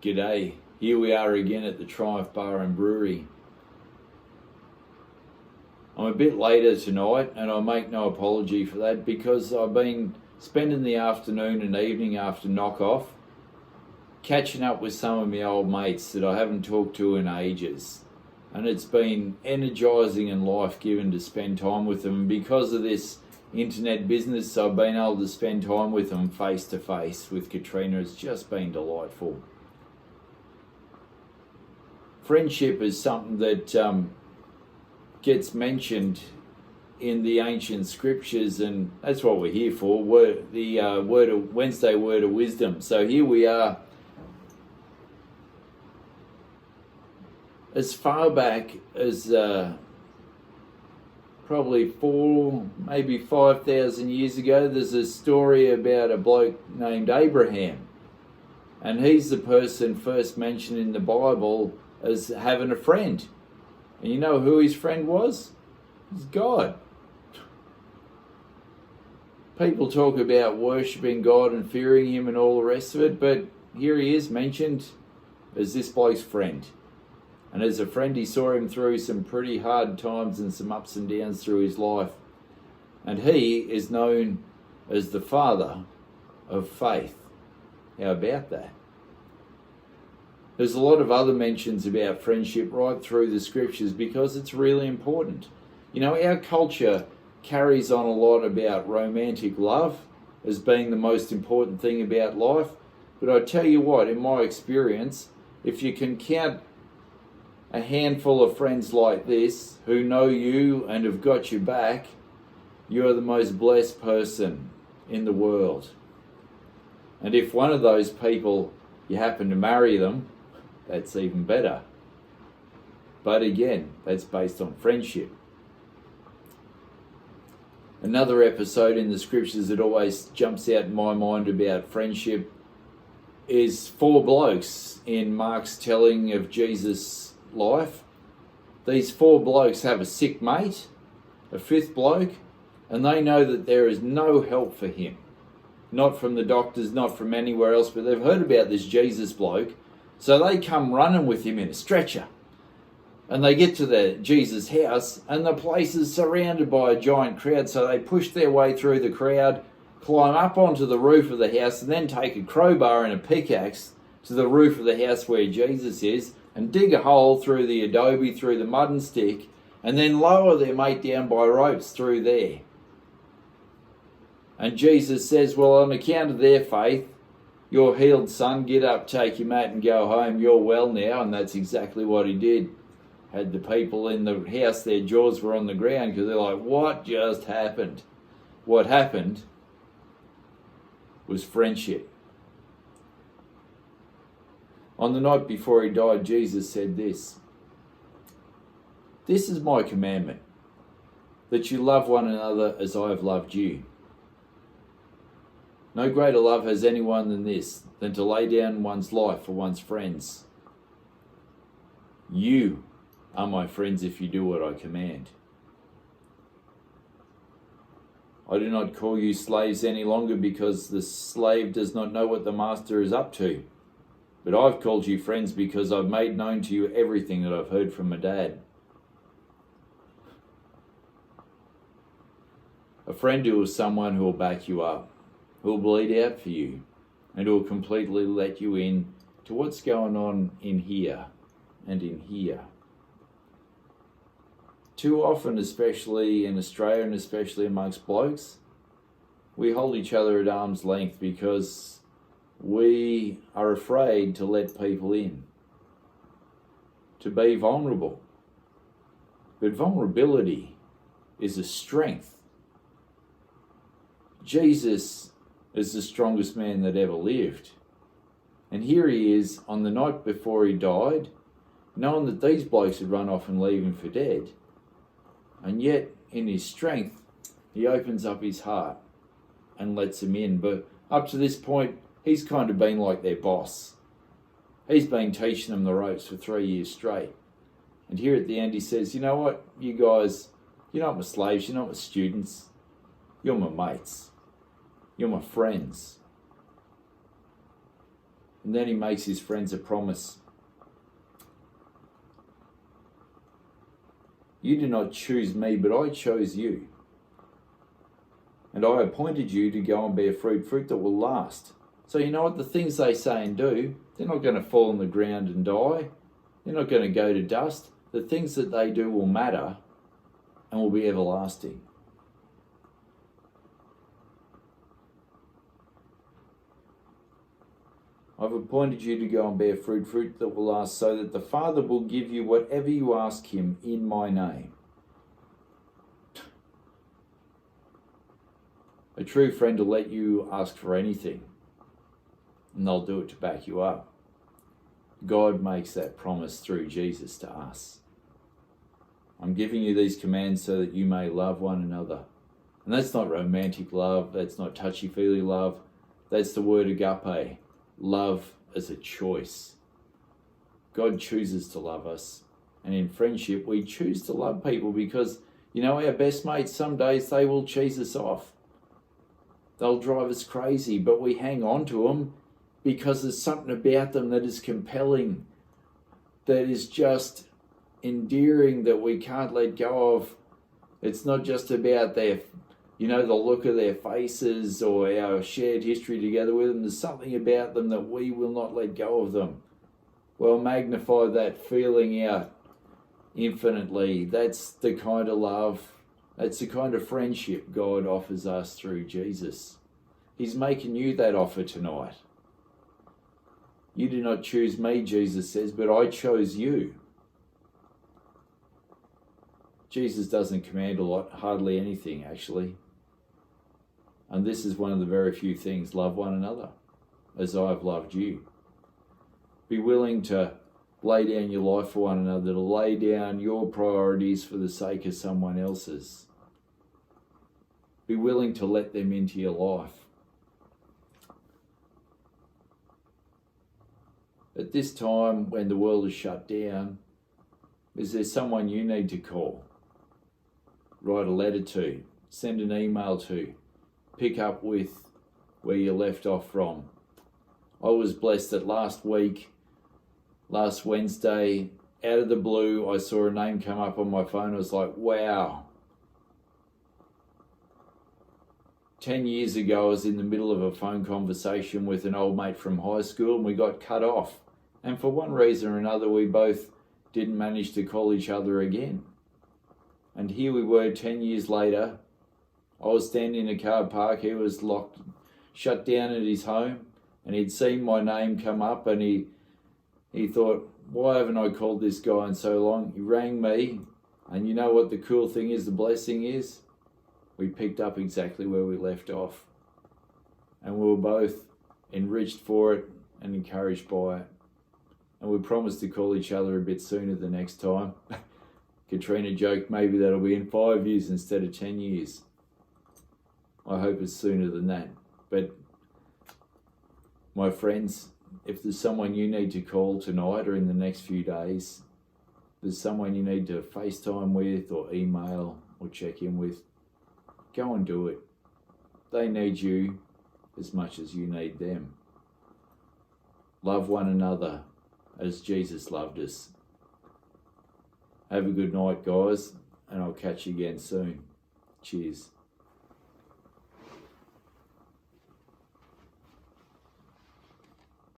G'day, here we are again at the Triumph Bar and Brewery. I'm a bit later tonight and I make no apology for that because I've been spending the afternoon and evening after knock-off catching up with some of my old mates that I haven't talked to in ages. And it's been energising and life-giving to spend time with them. And because of this internet business, I've been able to spend time with them face-to-face with Katrina. It's just been delightful. Friendship is something that gets mentioned in the ancient scriptures, and that's what we're here for. Wednesday Word of Wisdom. So here we are, as far back as probably 4,000, maybe 5,000 years ago. There's a story about a bloke named Abraham, and he's the person first mentioned in the Bible as having a friend. And you know who his friend was? It's God. People talk about worshipping God and fearing him and all the rest of it, but here he is mentioned as this bloke's friend. And as a friend, he saw him through some pretty hard times and some ups and downs through his life. And he is known as the father of faith. How about that? There's a lot of other mentions about friendship right through the scriptures because it's really important. You know, our culture carries on a lot about romantic love as being the most important thing about life. But I tell you what, in my experience, if you can count a handful of friends like this who know you and have got your back, you are the most blessed person in the world. And if one of those people, you happen to marry them, that's even better. But again, that's based on friendship. Another episode in the scriptures that always jumps out in my mind about friendship is 4 blokes in Mark's telling of Jesus' life. These 4 blokes have a sick mate, a 5th bloke, and they know that there is no help for him. Not from the doctors, not from anywhere else, but they've heard about this Jesus bloke. So they come running with him in a stretcher. And they get to the Jesus house and the place is surrounded by a giant crowd. So they push their way through the crowd, climb up onto the roof of the house, and then take a crowbar and a pickaxe to the roof of the house where Jesus is and dig a hole through the adobe, through the mud and stick, and then lower their mate down by ropes through there. And Jesus says, well, on account of their faith, you're healed, son. Get up, take your mat and go home. You're well now. And that's exactly what he did. Had the people in the house, their jaws were on the ground because they're like, what just happened? What happened was friendship. On the night before he died, Jesus said this: "This is my commandment, that you love one another as I have loved you. No greater love has anyone than this, than to lay down one's life for one's friends. You are my friends if you do what I command. I do not call you slaves any longer because the slave does not know what the master is up to. But I've called you friends because I've made known to you everything that I've heard from my dad." A friend who is someone who will back you up, who will bleed out for you, and who will completely let you in to what's going on in here and in here. Too often, especially in Australia and especially amongst blokes, we hold each other at arm's length because we are afraid to let people in, to be vulnerable. But vulnerability is a strength. Jesus is the strongest man that ever lived. And here he is on the night before he died, knowing that these blokes had run off and leave him for dead. And yet, in his strength, he opens up his heart and lets them in. But up to this point, he's kind of been like their boss. He's been teaching them the ropes for 3 years straight. And here at the end he says, you know what, you guys, you're not my slaves, you're not my students, you're my mates. You're my friends. And then he makes his friends a promise. You did not choose me, but I chose you. And I appointed you to go and bear fruit that will last. So you know what? The things they say and do, they're not going to fall on the ground and die. They're not going to go to dust. The things that they do will matter and will be everlasting. I've appointed you to go and bear fruit that will last, so that the Father will give you whatever you ask him in my name. A true friend will let you ask for anything, and they'll do it to back you up. God makes that promise through Jesus to us. I'm giving you these commands so that you may love one another. And that's not romantic love, that's not touchy-feely love, that's the word agape. Love as a choice. God chooses to love us. And in friendship, we choose to love people because, you know, our best mates, some days they will cheese us off. They'll drive us crazy, but we hang on to them because there's something about them that is compelling, that is just endearing, that we can't let go of. It's not just about their, you know, the look of their faces or our shared history together with them. There's something about them that we will not let go of them. Well, magnify that feeling out infinitely. That's the kind of love, that's the kind of friendship God offers us through Jesus. He's making you that offer tonight. You did not choose me, Jesus says, but I chose you. Jesus doesn't command a lot, hardly anything actually. And this is one of the very few things. Love one another as I have loved you. Be willing to lay down your life for one another, to lay down your priorities for the sake of someone else's. Be willing to let them into your life. At this time when the world is shut down, is there someone you need to call? Write a letter to, send an email to, pick up with where you left off from. I was blessed that last Wednesday, out of the blue, I saw a name come up on my phone. I was like, wow. 10 years ago, I was in the middle of a phone conversation with an old mate from high school and we got cut off. And for one reason or another, we both didn't manage to call each other again. And here we were 10 years later. I was standing in a car park. He was shut down at his home, and he'd seen my name come up, and he thought, why haven't I called this guy in so long? He rang me, and you know what the cool thing is, the blessing is? We picked up exactly where we left off. And we were both enriched for it and encouraged by it. And we promised to call each other a bit sooner the next time. Katrina joked maybe that'll be in 5 years instead of 10 years. I hope it's sooner than that. But my friends, if there's someone you need to call tonight or in the next few days, there's someone you need to FaceTime with or email or check in with, go and do it. They need you as much as you need them. Love one another as Jesus loved us. Have a good night, guys, and I'll catch you again soon. Cheers.